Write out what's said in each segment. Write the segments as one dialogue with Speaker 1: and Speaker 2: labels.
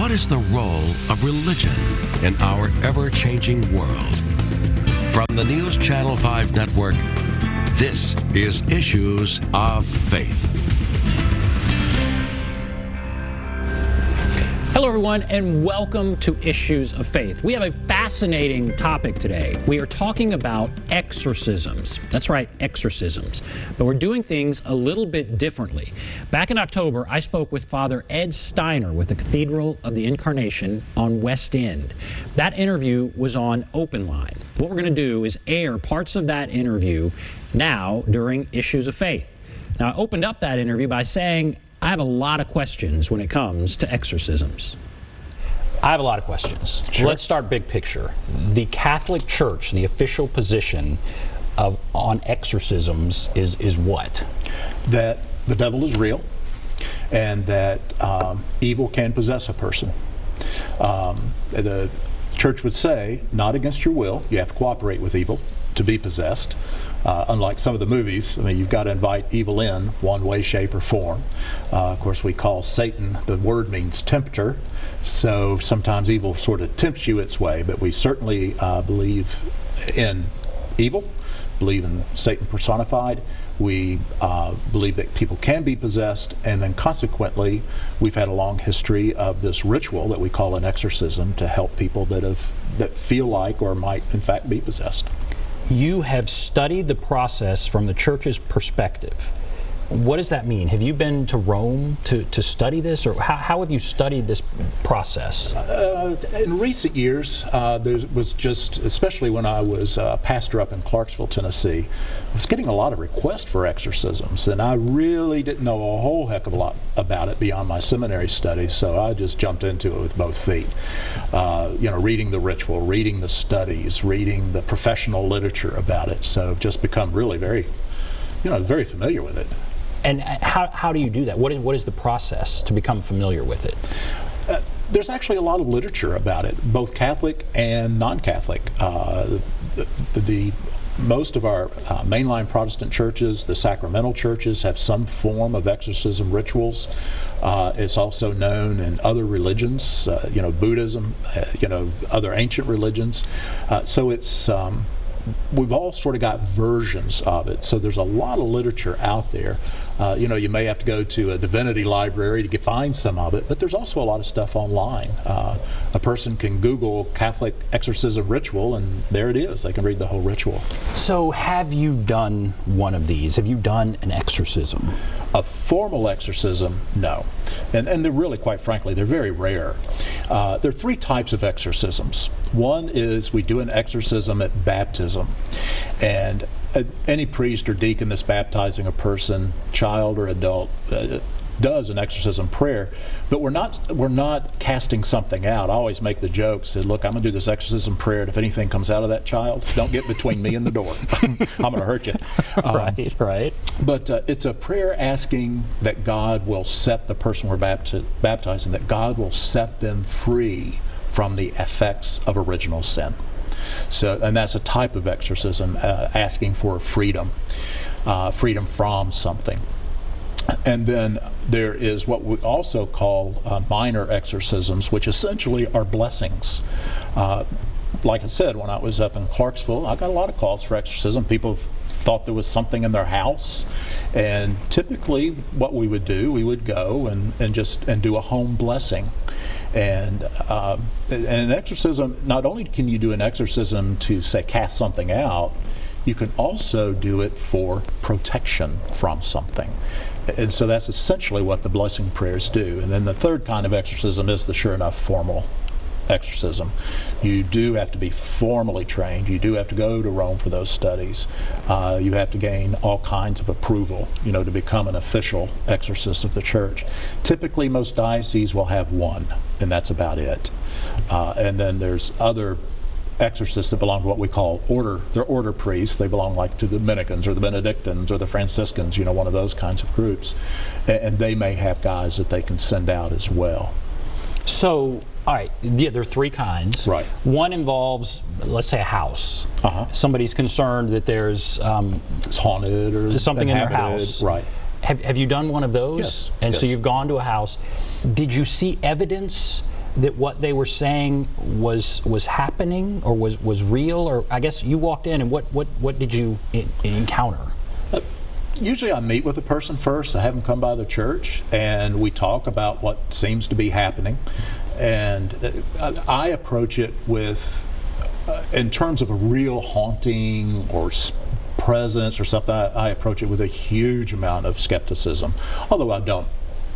Speaker 1: What is the role of religion in our ever-changing world? From the NewsChannel 5 network, this is Issues of Faith.
Speaker 2: Hello, everyone, and welcome to Issues of Faith. We have a fascinating topic today. We are talking about exorcisms. That's right, exorcisms. But we're doing things a little bit differently. Back in October, I spoke with Father Ed Steiner with the Cathedral of the Incarnation on West End. That interview was on Open Line. What we're going to do is air parts of that interview now during Issues of Faith. Now, I opened up that interview by saying, I have a lot of questions when it comes to exorcisms. I have a lot of questions.
Speaker 3: Sure.
Speaker 2: Let's start big picture. The Catholic Church, the official position on exorcisms is what?
Speaker 3: That the devil is real and that evil can possess a person. The Church would say, not against your will, you have to cooperate with evil to be possessed. Unlike some of the movies, I mean, you've got to invite evil in one way, shape, or form. Of course, we call Satan, the word means tempter, so sometimes evil sort of tempts you its way, but we certainly believe in evil, believe in Satan personified. We believe that people can be possessed, and then consequently, we've had a long history of this ritual that we call an exorcism to help people that feel like or might in fact be possessed.
Speaker 2: You have studied the process from the Church's perspective. What does that mean? Have you been to Rome to study this, or how have you studied this process?
Speaker 3: In recent years, there was just, especially when I was pastor up in Clarksville, Tennessee, I was getting a lot of requests for exorcisms, and I really didn't know a whole heck of a lot about it beyond my seminary studies, so I just jumped into it with both feet. Reading the ritual, reading the studies, reading the professional literature about it, so I've just become really very familiar with it.
Speaker 2: And how do you do that? What is the process to become familiar with it?
Speaker 3: There's actually a lot of literature about it, both Catholic and non-Catholic. Most of our mainline Protestant churches, the sacramental churches, have some form of exorcism rituals. It's also known in other religions, Buddhism, other ancient religions. So it's we've all sort of got versions of it. So there's a lot of literature out there. You may have to go to a divinity library to find some of it, but there's also a lot of stuff online. A person can Google Catholic exorcism ritual, and there it is. They can read the whole ritual. So
Speaker 2: have you done one of these? Have you done an exorcism?
Speaker 3: A formal exorcism, no. And they're really, quite frankly, they're very rare. There are three types of exorcisms. One is we do an exorcism at baptism, and any priest or deacon that's baptizing a person, child or adult, does an exorcism prayer, but we're not casting something out. I always make the joke, say, look, I'm going to do this exorcism prayer, and if anything comes out of that child, don't get between me and the door. I'm going to hurt you.
Speaker 2: Right.
Speaker 3: But it's a prayer asking that God will set the person we're baptizing, that God will set them free from the effects of original sin. So, and that's a type of exorcism, asking for freedom from something. And then there is what we also call minor exorcisms, which essentially are blessings. Like I said, when I was up in Clarksville, I got a lot of calls for exorcism. People thought there was something in their house, and typically what we would do, we would go and do a home blessing. And an exorcism, not only can you do an exorcism to, say, cast something out, you can also do it for protection from something. And so that's essentially what the blessing prayers do. And then the third kind of exorcism is the sure enough formal exorcism. You do have to be formally trained. You do have to go to Rome for those studies. You have to gain all kinds of approval, to become an official exorcist of the church. Typically, most dioceses will have one, and that's about it. And then there's other exorcists that belong to what we call order. They're order priests. They belong like to the Dominicans or the Benedictines or the Franciscans, one of those kinds of groups. And they may have guys that they can send out as well.
Speaker 2: So, all right, yeah, there are three kinds.
Speaker 3: Right.
Speaker 2: One involves, let's say, a house. Somebody's concerned that there's
Speaker 3: it's haunted or
Speaker 2: something in their
Speaker 3: inhabited.
Speaker 2: house.
Speaker 3: Right.
Speaker 2: Have you done one of those?
Speaker 3: Yes.
Speaker 2: And
Speaker 3: yes.
Speaker 2: so you've gone to a house. Did you see evidence that what they were saying was happening or was real? Or I guess you walked in, and what did you encounter?
Speaker 3: Usually I meet with a person first. I have them come by the church, and we talk about what seems to be happening. And I approach it with, in terms of a real haunting or presence or something, I approach it with a huge amount of skepticism, although I don't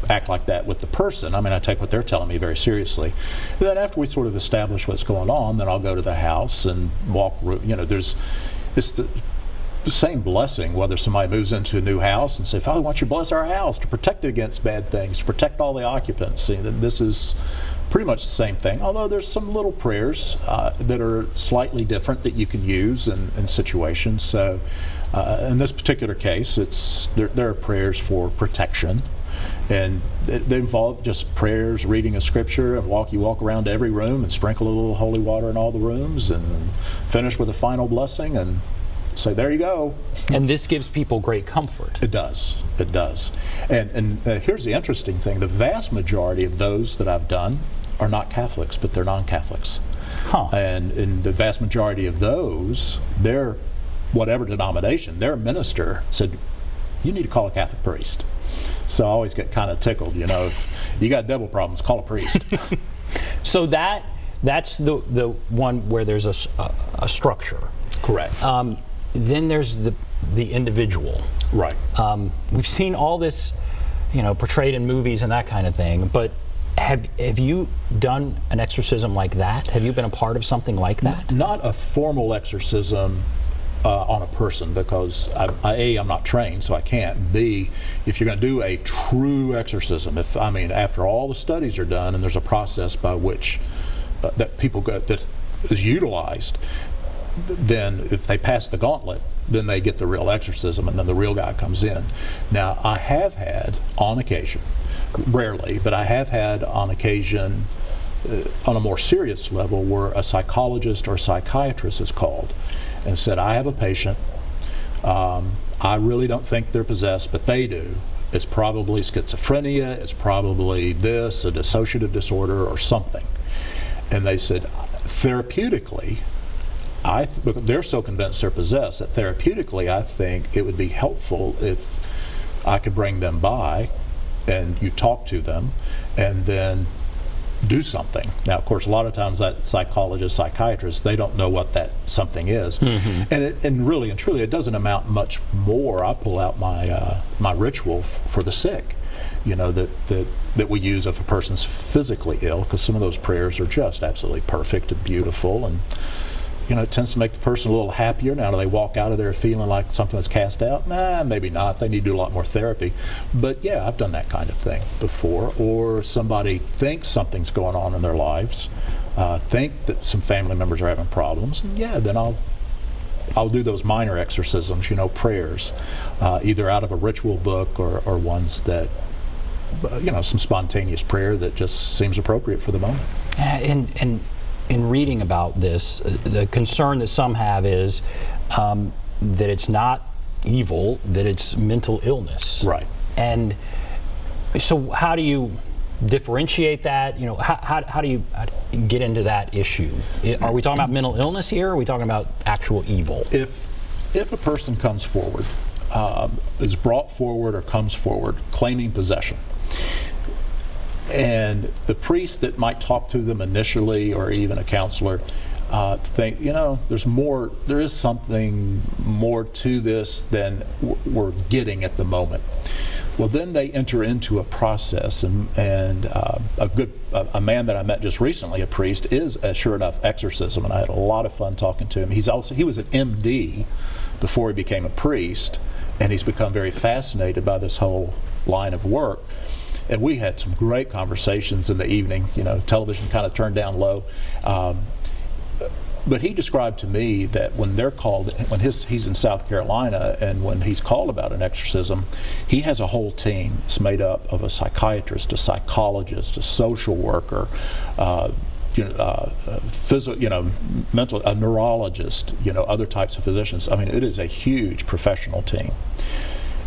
Speaker 3: act like that with the person. I mean, I take what they're telling me very seriously. And then after we sort of establish what's going on, then I'll go to the house and walk, it's the same blessing whether somebody moves into a new house and say, Father, why don't you bless our house to protect it against bad things, to protect all the occupants. This is pretty much the same thing, although there's some little prayers that are slightly different that you can use in situations. So in this particular case, there are prayers for protection, and they involve just prayers, reading a scripture, and you walk around every room and sprinkle a little holy water in all the rooms and finish with a final blessing and say, there you go.
Speaker 2: And this gives people great comfort.
Speaker 3: It does. It does. And here's the interesting thing. The vast majority of those that I've done are not Catholics, but they're non-Catholics.
Speaker 2: Huh.
Speaker 3: And in the vast majority of those, they're, whatever denomination, their minister said, you need to call a Catholic priest. So I always get kind of tickled, if you got devil problems, call a priest.
Speaker 2: So that's the one where there's a structure.
Speaker 3: Correct.
Speaker 2: Then there's the individual.
Speaker 3: Right.
Speaker 2: We've seen all this, portrayed in movies and that kind of thing, but have you done an exorcism like that? Have you been a part of something like that?
Speaker 3: Not a formal exorcism on a person, because I'm not trained, so I can't. B, if you're going to do a true exorcism, after all the studies are done and there's a process by which that people that is utilized, then if they pass the gauntlet, then they get the real exorcism, and then the real guy comes in. Now, I have had on occasion, rarely, but I have had on occasion on a more serious level where a psychologist or psychiatrist is called and said, I have a patient, I really don't think they're possessed, but they do. It's probably schizophrenia, it's probably this, a dissociative disorder or something. And they said, therapeutically, they're so convinced they're possessed that therapeutically I think it would be helpful if I could bring them by and you talk to them and then do something. Now, of course, a lot of times that psychologist, psychiatrist, they don't know what that something is. Mm-hmm. And really and truly, it doesn't amount much more. I pull out my ritual for the sick, that we use if a person's physically ill, because some of those prayers are just absolutely perfect and beautiful, and it tends to make the person a little happier. Now, do they walk out of there feeling like something was cast out? Nah, maybe not. They need to do a lot more therapy. But yeah, I've done that kind of thing before. Or somebody thinks something's going on in their lives, think that some family members are having problems. And yeah, then I'll do those minor exorcisms, prayers, either out of a ritual book or ones that, some spontaneous prayer that just seems appropriate for the moment.
Speaker 2: And in reading about this, the concern that some have is that it's not evil, that it's mental illness.
Speaker 3: Right.
Speaker 2: And so how do you differentiate that? How do you get into that issue? Are we talking about mental illness here, or are we talking about actual evil?
Speaker 3: If a person comes forward, is brought forward or comes forward claiming possession, and the priest that might talk to them initially, or even a counselor, think, there is something more to this than we're getting at the moment. Well, then they enter into a process, and a man that I met just recently, a priest, is a sure enough exorcism, and I had a lot of fun talking to him. He was an MD before he became a priest, and he's become very fascinated by this whole line of work. And we had some great conversations in the evening, television kind of turned down low. But he described to me that when they're called, he's in South Carolina, and when he's called about an exorcism, he has a whole team. It's made up of a psychiatrist, a psychologist, a social worker, a neurologist, other types of physicians. I mean, it is a huge professional team.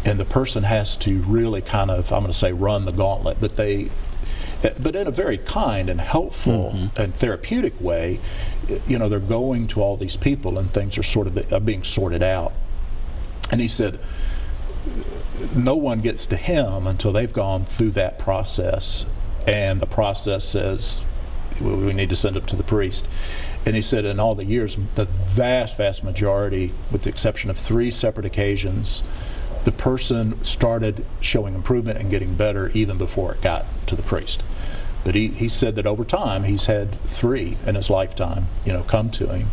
Speaker 3: And the person has to really kind of, I'm going to say, run the gauntlet. But but in a very kind and helpful and therapeutic way. They're going to all these people and things are sort of being sorted out. And he said, no one gets to him until they've gone through that process, and the process says, we need to send them to the priest. And he said in all the years, the vast majority, with the exception of 3 separate occasions, the person started showing improvement and getting better even before it got to the priest. But he said that over time, he's had 3 in his lifetime, come to him.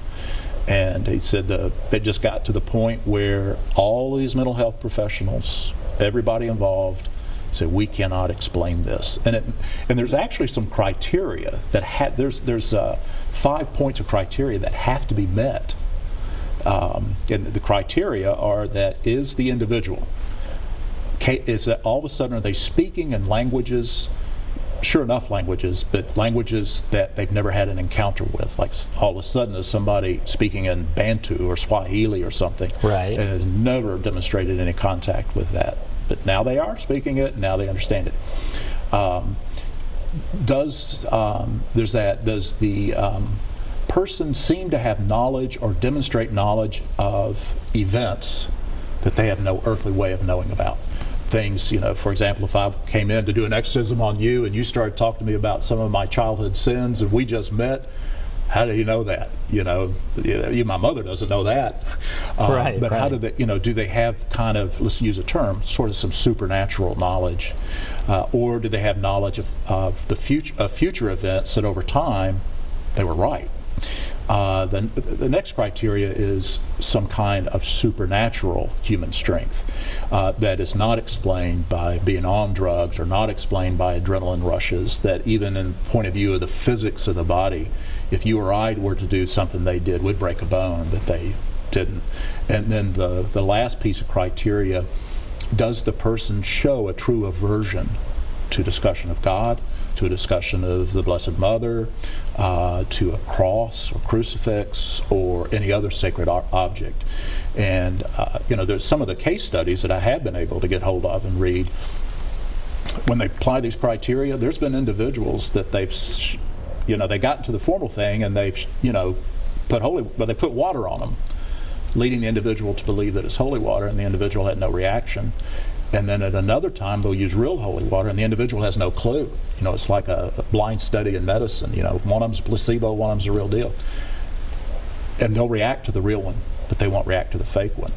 Speaker 3: And he said they just got to the point where all of these mental health professionals, everybody involved, said, we cannot explain this. And there's actually some criteria that there's 5 points of criteria that have to be met. And the criteria are that is the individual, is that all of a sudden are they speaking in languages, sure enough languages, but languages that they've never had an encounter with. Like all of a sudden is somebody speaking in Bantu or Swahili or something,
Speaker 2: right,
Speaker 3: and has never demonstrated any contact with that. But now they are speaking it, now they understand it. Does the person seem to have knowledge or demonstrate knowledge of events that they have no earthly way of knowing about? Things, for example, if I came in to do an exorcism on you and you started talking to me about some of my childhood sins and we just met, how do you know that? My mother doesn't know that.
Speaker 2: Right.
Speaker 3: How do they, do they have kind of, let's use a term, sort of some supernatural knowledge? Or do they have knowledge of the future events that over time they were right? Then the next criteria is some kind of supernatural human strength that is not explained by being on drugs or not explained by adrenaline rushes, that even in point of view of the physics of the body, if you or I were to do something they did, we'd break a bone, but they didn't. And then the last piece of criteria, does the person show a true aversion to discussion of God, to a discussion of the Blessed Mother, to a cross or crucifix or any other sacred object? And there's some of the case studies that I have been able to get hold of and read. When they apply these criteria, there's been individuals that they've, they got to the formal thing and they've, they put water on them, leading the individual to believe that it's holy water, and the individual had no reaction. And then at another time, they'll use real holy water, and the individual has no clue. It's like a blind study in medicine. One of them's a placebo, one of them's a real deal. And they'll react to the real one, but they won't react to the fake one.